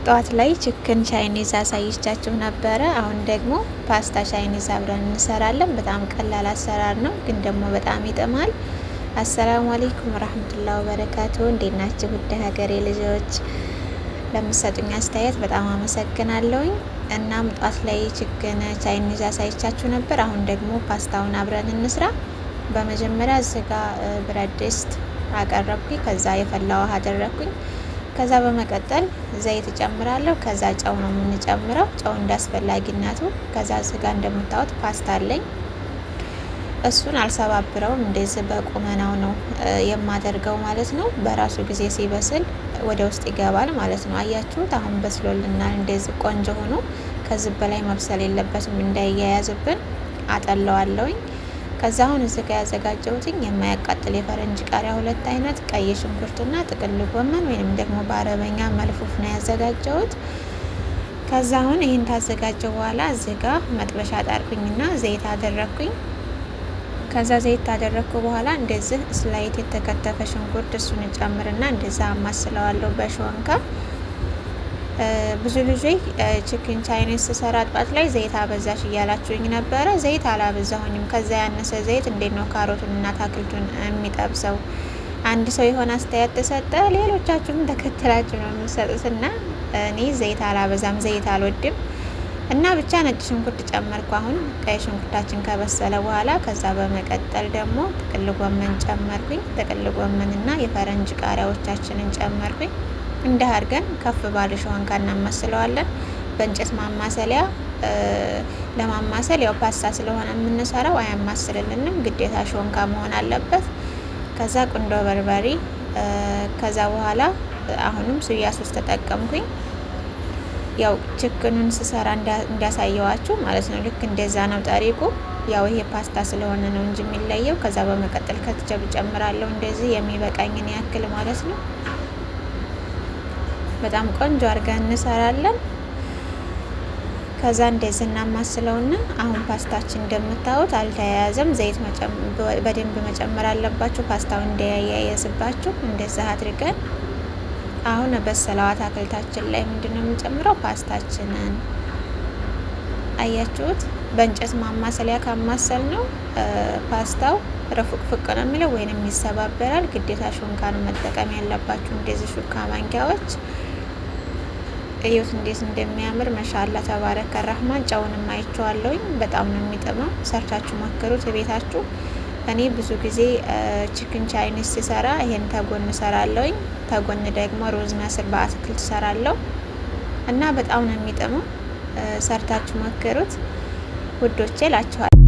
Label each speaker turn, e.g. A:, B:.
A: ጠዋት ላይ ችክን ቻይኒዝ አሳይቻችሁ ነበረ። አሁን ደግሞ ፓስታ ቻይኒዝ አብረን እንሰራለን። በጣም ቀላል አሰራር ነው፣ ግን ደግሞ በጣም ይጥማል። አሰላሙ አለይኩም ወራህመቱላሂ ወበረካቱ። እንዴት ናችሁ ውድ ሀገሬ ልጆች? ለምትሰጡኝ አስተያየት በጣም አመሰግናለሁኝ። እናም ጠዋት ላይ ችክን ቻይኒዝ አሳይቻችሁ ነበር። አሁን ደግሞ ፓስታውን አብረን እንስራ። በመጀመሪያ እዚህ ጋ ብረት ድስት አቀረብኩኝ። ከዛ የፈላ ውሃ አደረኩኝ። ከዛ በመቀጠል ዘይት እጨምራለሁ። ከዛ ጨው ነው የምንጨምረው፣ ጨው እንዳስፈላጊነቱ። ከዛ እዚህ ጋ እንደምታዩት ፓስታ አለኝ። እሱን አልሰባብረውም፣ እንደዚህ በቁመናው ነው የማደርገው ማለት ነው። በራሱ ጊዜ ሲበስል ወደ ውስጥ ይገባል ማለት ነው። አያችሁት? አሁን በስሎልናል እንደዚህ ቆንጆ ሆኖ። ከዚህ በላይ መብሰል የለበትም እንዳይያያዝብን። አጠለዋለሁኝ። ከዛ አሁን እዚህ ጋር ያዘጋጀሁትኝ የማያቃጥል የፈረንጅ ቃሪያ 2 አይነት፣ ቀይ ሽንኩርትና ጥቅል ጎመን ወይንም ደግሞ በአረበኛ መልፉፍ ነው ያዘጋጀሁት። ከዛ አሁን ይህን ታዘጋጀው በኋላ እዚህ ጋር መጥበሻ ጣርኩኝና ዘይት አደረኩኝ። ከዛ ዘይት ታደረኩ በኋላ እንደዚህ ስላይት የተከተፈ ሽንኩርት እሱን ጨምርና እንደዛ አማስለዋለሁ በሾንካ። ብዙ ልጆች ቺክን ቻይኒዝ ስሰራ ጧት ላይ ዘይት አበዛሽ እያላችሁኝ ነበረ። ዘይት አላበዛሁኝም። ከዛ ያነሰ ዘይት እንዴት ነው ካሮቱንና አትክልቱን የሚጠብሰው? አንድ ሰው የሆነ አስተያየት ተሰጠ፣ ሌሎቻችሁም ተከትላችሁ ነው የምትሰጡትና እኔ ዘይት አላበዛም፣ ዘይት አልወድም እና ብቻ ነጭ ሽንኩርት ጨመርኩ። አሁን ቀይ ሽንኩርታችን ከበሰለ በኋላ ከዛ በመቀጠል ደግሞ ጥቅል ጎመን ጨመርኩኝ። ጥቅል ጎመንና የፈረንጅ ቃሪያዎቻችንን ጨመርኩኝ። እንደ አድርገን ከፍ ባለ ሾንካ እናማስለዋለን። በእንጨት ማማሰሊያ ለማማሰል ያው ፓስታ ስለሆነ የምንሰራው አያማስልልንም፣ ግዴታ ሾንካ መሆን አለበት። ከዛ ቁንዶ በርበሬ፣ ከዛ በኋላ አሁንም ሶያ ሶስ ተጠቀምኩኝ። ያው ችክኑን ስሰራ እንዳሳየዋችሁ ማለት ነው። ልክ እንደዛ ነው ጠሪቁ። ያው ይሄ ፓስታ ስለሆነ ነው እንጂ የሚለየው። ከዛ በመቀጠል ከትቸብ ጨምራለሁ፣ እንደዚህ የሚበቃኝን ያክል ማለት ነው። በጣም ቆንጆ አድርገን እንሰራለን። ከዛ እንደዚህ እናማስለውና አሁን ፓስታችን እንደምታዩት አልተያያዘም። ዘይት በደንብ መጨመር አለባችሁ፣ ፓስታው እንዳያያዝባችሁ። እንደዛ አድርገን አሁን በሰላው አትክልታችን ላይ ምንድነው የምንጨምረው? ፓስታችንን። አያችሁት? በእንጨት ማማሰሊያ ካማሰል ነው ፓስታው ረፉቅፍቅ ነው የሚለው ወይንም ይሰባበራል። ግዴታ ሹንካ ነው መጠቀም ያለባችሁ። እንደዚህ ሹካ ማንኪያዎች እዩት እንዴት እንደሚያምር ማሻአላ ተባረከ ረህማን። ጨውንም አይቼዋለሁኝ፣ በጣም ነው የሚጥመው። ሰርታችሁ ሞክሩት ቤታችሁ። እኔ ብዙ ጊዜ ቺክን ቻይኒዝ ሲሰራ ይሄን ተጎን ሰራለሁኝ፣ ተጎን ደግሞ ሮዝ መስር በአትክልት ሰራለሁ እና በጣም ነው የሚጥመው። ሰርታችሁ ሞክሩት ውዶቼ እላችኋለሁ።